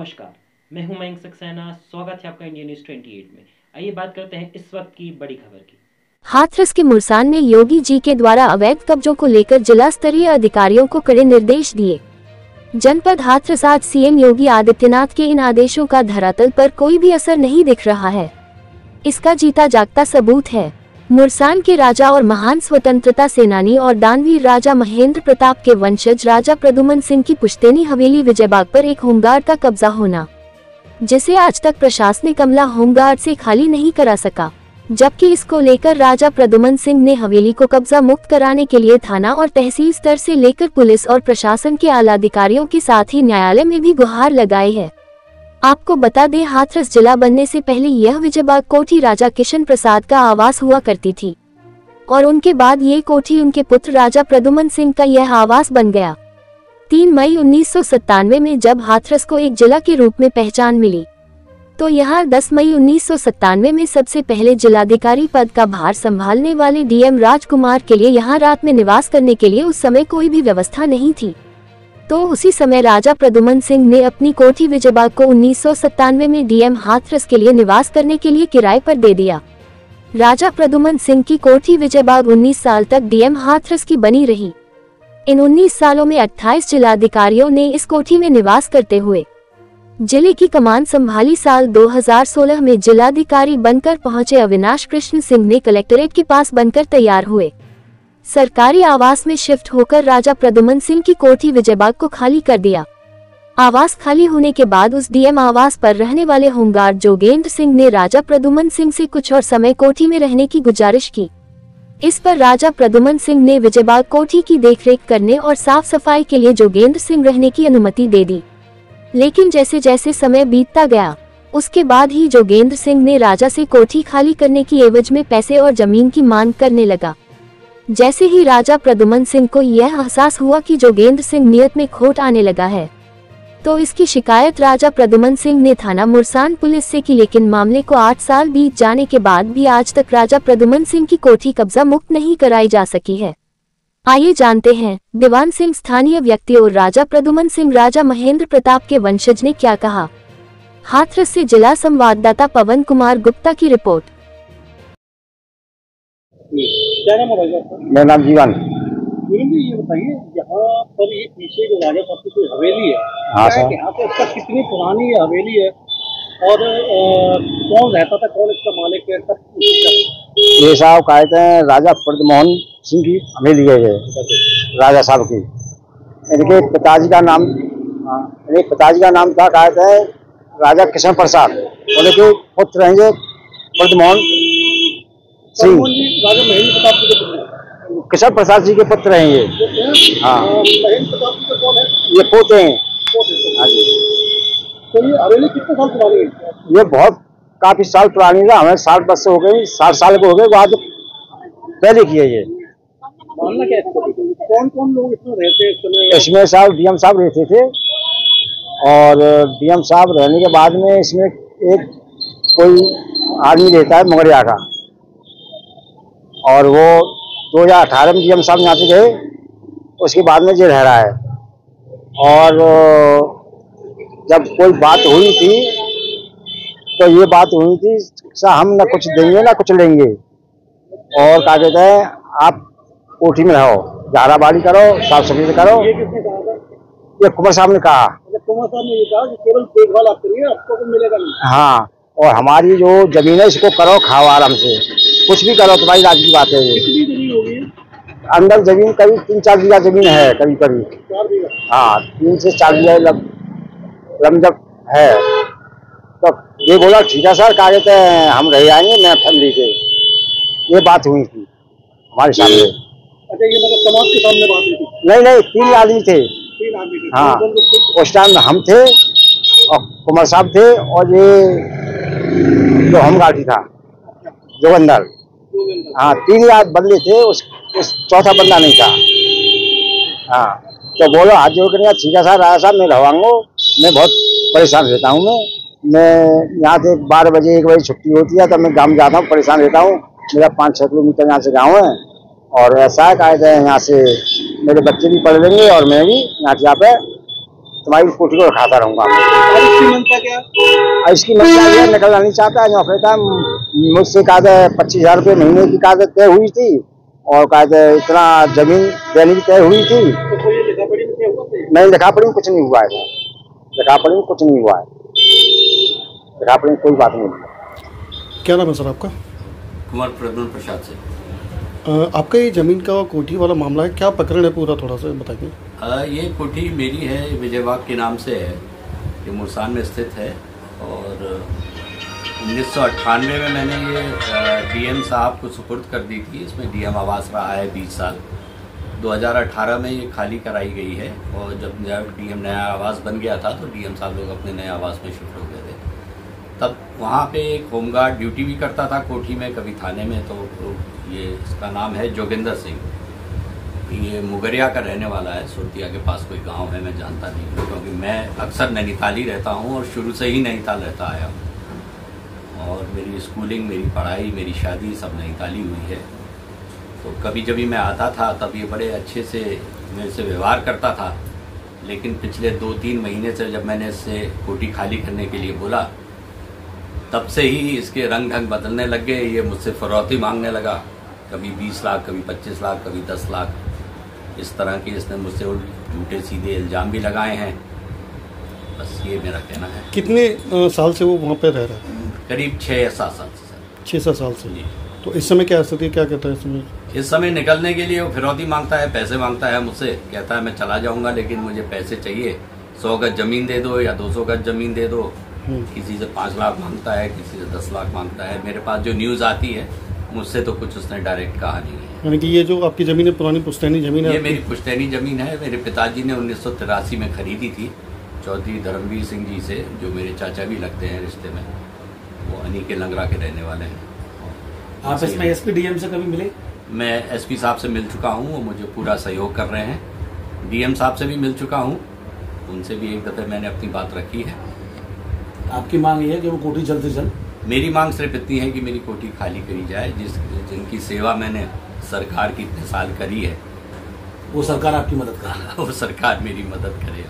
नमस्कार, मैं हूं मयंक सक्सेना। स्वागत है आपका इंडिया न्यूज 28 में। आइए बात करते हैं इस वक्त की बड़ी खबर की। हाथरस के मुरसान में योगी जी के द्वारा अवैध कब्जों को लेकर जिला स्तरीय अधिकारियों को कड़े निर्देश दिए। जनपद हाथरस आज सीएम योगी आदित्यनाथ के इन आदेशों का धरातल पर कोई भी असर नहीं दिख रहा है। इसका जीता जागता सबूत है। मुरसान के राजा और महान स्वतंत्रता सेनानी और दानवीर राजा महेंद्र प्रताप के वंशज राजा प्रद्युमन सिंह की पुश्तैनी हवेली विजयबाग पर एक होमगार्ड का कब्जा होना, जिसे आज तक प्रशासनिक अमला होमगार्ड से खाली नहीं करा सका, जबकि इसको लेकर राजा प्रद्युमन सिंह ने हवेली को कब्जा मुक्त कराने के लिए थाना और तहसील स्तर से लेकर पुलिस और प्रशासन के आला अधिकारियों के साथ ही न्यायालय में भी गुहार लगाई है। आपको बता दें, हाथरस जिला बनने से पहले यह विजयबाग कोठी राजा किशन प्रसाद का आवास हुआ करती थी और उनके बाद ये कोठी उनके पुत्र राजा प्रद्युमन सिंह का यह आवास बन गया। 3 मई 1997 में जब हाथरस को एक जिला के रूप में पहचान मिली, तो यहाँ 10 मई 1997 में सबसे पहले जिलाधिकारी पद का भार संभालने वाले डीएम राजकुमार के लिए यहाँ रात में निवास करने के लिए उस समय कोई भी व्यवस्था नहीं थी। तो उसी समय राजा प्रद्युमन सिंह ने अपनी कोठी विजयबाग को 1997 में डीएम हाथरस के लिए निवास करने के लिए किराए पर दे दिया। राजा प्रद्युमन सिंह की कोठी विजयबाग 19 साल तक डीएम हाथरस की बनी रही। इन 19 सालों में 28 जिलाधिकारियों ने इस कोठी में निवास करते हुए जिले की कमान संभाली। साल 2016 में जिलाधिकारी बनकर पहुंचे अविनाश कृष्ण सिंह ने कलेक्टरेट के पास बनकर तैयार हुए सरकारी आवास में शिफ्ट होकर राजा प्रद्युमन सिंह की कोठी विजयबाग को खाली कर दिया। आवास खाली होने के बाद उस डीएम आवास पर रहने वाले होमगार्ड जोगेंद्र सिंह ने राजा प्रद्युमन सिंह से कुछ और समय कोठी में रहने की गुजारिश की। इस पर राजा प्रद्युमन सिंह ने विजयबाग कोठी की देखरेख करने और साफ सफाई के लिए जोगेंद्र सिंह रहने की अनुमति दे दी। लेकिन जैसे जैसे समय बीतता गया, उसके बाद ही जोगेंद्र सिंह ने राजा से कोठी खाली करने की एवज में पैसे और जमीन की मांग करने लगा। जैसे ही राजा प्रद्युमन सिंह को यह एहसास हुआ कि जोगेंद्र सिंह नियत में खोट आने लगा है, तो इसकी शिकायत राजा प्रद्युमन सिंह ने थाना मुरसान पुलिस से की। लेकिन मामले को 8 साल बीत जाने के बाद भी आज तक राजा प्रद्युमन सिंह की कोठी कब्जा मुक्त नहीं कराई जा सकी है। आइए जानते हैं दीवान सिंह स्थानीय व्यक्ति और राजा प्रद्युमन सिंह राजा महेंद्र प्रताप के वंशज ने क्या कहा। हाथरस से जिला संवाददाता पवन कुमार गुप्ता की रिपोर्ट। क्या नाम है भाई आपका? मेरा नाम जीवन। जी, ये बताइए, यहाँ पर ये पीछे जो राजा साहब की कोई हवेली है, हाँ सर। यहाँ पे इसका कितनी पुरानी ये हवेली है और कौन रहता था, कौन इसका मालिक है, सब? ये साहब कहते हैं राजा प्रद्युमन सिंह की हवेली है ये, राजा साहब की। इनके पिताजी का नाम था, कहते हैं राजा किशन प्रसाद, और इनके पुत्र हैं ये प्रद्युमन सिंह। राजा महेंद्र प्रताप जी के पुत्र, किशन प्रसाद जी के पुत्र हैं ये। हाँ, महेंद्र प्रताप जी का कौन है? ये पोते हैं। हाँ जी। तो ये हवेली कितने साल पुरानी है? ये बहुत काफी साल पुरानी है, हमें 60 वर्ष हो गए, 60 साल को हो गए, बाद पहले की है ये। मामला क्या है? कौन कौन लोग इसमें रहते हैं? इसमें साहब डीएम साहब रहते थे, और डीएम साहब रहने के बाद में इसमें एक कोई आदमी रहता है मंगरिया का, और वो 2018 में डीएम साहब यहाँ से गए, उसके बाद में ये रह रहा है। और जब कोई बात हुई थी, तो ये बात हुई थी हम न कुछ देंगे ना कुछ लेंगे, और क्या कहते हैं आप कोठी में रहो, झाड़ा बाड़ी करो, साफ सफाई करो। ये किसने कहा था? ये कुमार साहब ने कहा। कुमार साहब ने ये कहा कि केवल देखभाल आप करिए, आपको कुछ मिलेगा नहीं। हाँ, और हमारी जो जमीन है इसको करो, खाओ आराम से, कुछ भी करो, तुम्हारी राज की बात है ये। कितनी जमीन होगी? अंदर जमीन करीब 3-4 बीघा जमीन है, करीब 4 बीघा। हाँ, 3 से 4 बीघा लमजम है। तो ये बोला ठीक है सर, क्या कहते हैं हम रह आएंगे, मैं फैमिली के। ये बात हुई थी हमारे सामने। अच्छा, ये मतलब समाज के सामने बात हुई थी? नहीं, 3 आदमी थे। 3 आदमी थे? हाँ, उस टाइम हम थे और कुमार साहब थे, और ये जो हम गाड़ी था जोगंदर। हाँ, 3 बंदे थे, उस चौथा बंदा नहीं था। हाँ, तो बोलो हाथ जोड़ कर ठीक है सर, राजा साहब मैं रहवाऊंगा, मैं बहुत परेशान रहता हूँ। मैं यहाँ से 12 बजे 1 बजे छुट्टी होती है, तब मैं गाँव जाता हूँ, परेशान रहता हूँ। मेरा 5-6 किलोमीटर यहाँ से गाँव है, और ऐसा है कहते हैं यहाँ से मेरे बच्चे भी पढ़ लेंगे और मैं भी यहाँ पे तुम्हारी कोठी को रखाता रहूंगा। और इसकी मनता क्या? और इसकी मतलब ये निकलना नहीं चाहता है, नौकरी था मुझसे कहा 25,000 रुपये महीने की कागज तय हुई थी और कहा इतना जमीन देने की तय हुई थी। तो कोई लिखा पढ़ी में क्या हुआ था? नहीं, लिखा पढ़ी में कुछ नहीं हुआ है, लिखा पढ़ी में कुछ नहीं हुआ है, लिखा पढ़ी में कोई बात नहीं हुई। क्या नाम है सर आपका? कुमार प्रद्युम्न प्रसाद से। आपका ये जमीन का कोठी वाला मामला है, क्या प्रकरण है पूरा, थोड़ा सा बताइए। ये कोठी मेरी है, विजयबाग के नाम से है, ये मुरसान में स्थित है। और 1998 में मैंने ये डीएम साहब को सुपुर्द कर दी थी। इसमें डीएम आवास रहा है 20 साल। 2018 में ये खाली कराई गई है और जब डीएम नया आवास बन गया था तो डीएम साहब लोग अपने नए आवास में शिफ्ट हो गए थे। तब वहाँ पे एक होमगार्ड ड्यूटी भी करता था कोठी में, कभी थाने में। तो ये इसका नाम है जोगिंदर सिंह, ये मुगरिया का रहने वाला है। सुरतिया के पास कोई गांव है, मैं जानता नहीं हूँ क्योंकि मैं अक्सर नैनीताल ही रहता हूँ और शुरू से ही नैनीताल रहता आया हूँ। और मेरी स्कूलिंग, मेरी पढ़ाई, मेरी शादी सब नैनीताल ही हुई है। तो कभी जब मैं आता था तब ये बड़े अच्छे से मेरे से व्यवहार करता था। लेकिन पिछले 2-3 महीने से जब मैंने इससे कोठी खाली करने के लिए बोला, तब से ही इसके रंग ढंग बदलने लग गए। ये मुझसे फिरौती मांगने लगा, कभी 20 लाख, कभी 25 लाख, कभी 10 लाख। इस तरह के इसने मुझसे झूठे सीधे इल्जाम भी लगाए हैं। बस ये मेरा कहना है। कितने साल से वो वहाँ पे रह रहा है? करीब 6 या 7 साल से। 6-7 साल से। जी। तो इस समय क्या स्थिति, क्या कहता है इस समय? इस समय निकलने के लिए वो फिरौती मांगता है, पैसे मांगता है मुझसे। कहता है मैं चला जाऊंगा लेकिन मुझे पैसे चाहिए, 100 गज जमीन दे दो या 200 गज जमीन दे दो। किसी से 5 लाख मांगता है, किसी से 10 लाख मांगता है। मेरे पास जो न्यूज़ आती है, मुझसे तो कुछ उसने डायरेक्ट कहा नहीं है। यानी कि ये जो आपकी जमीन है, पुरानी पुश्तैनी जमीन है? ये मेरी पुश्तैनी जमीन है। मेरे पिताजी ने 1983 में खरीदी थी चौधरी धर्मवीर सिंह जी से, जो मेरे चाचा भी लगते हैं रिश्ते में। वो अनी के लंगरा के रहने वाले हैं। आप इसमें एसपी डीएम से कभी मिले? मैं एसपी साहब से मिल चुका हूँ, वो मुझे पूरा सहयोग कर रहे हैं। डीएम साहब से भी मिल चुका हूँ, उनसे भी एक दफ़े मैंने अपनी बात रखी है। आपकी मांग ये है कि वो कोठी जल्द से जल्द? मेरी मांग सिर्फ इतनी है कि मेरी कोठी खाली करी जाए। जिनकी सेवा मैंने सरकार की इतने साल करी है, वो सरकार आपकी मदद करे। वो सरकार मेरी मदद करे।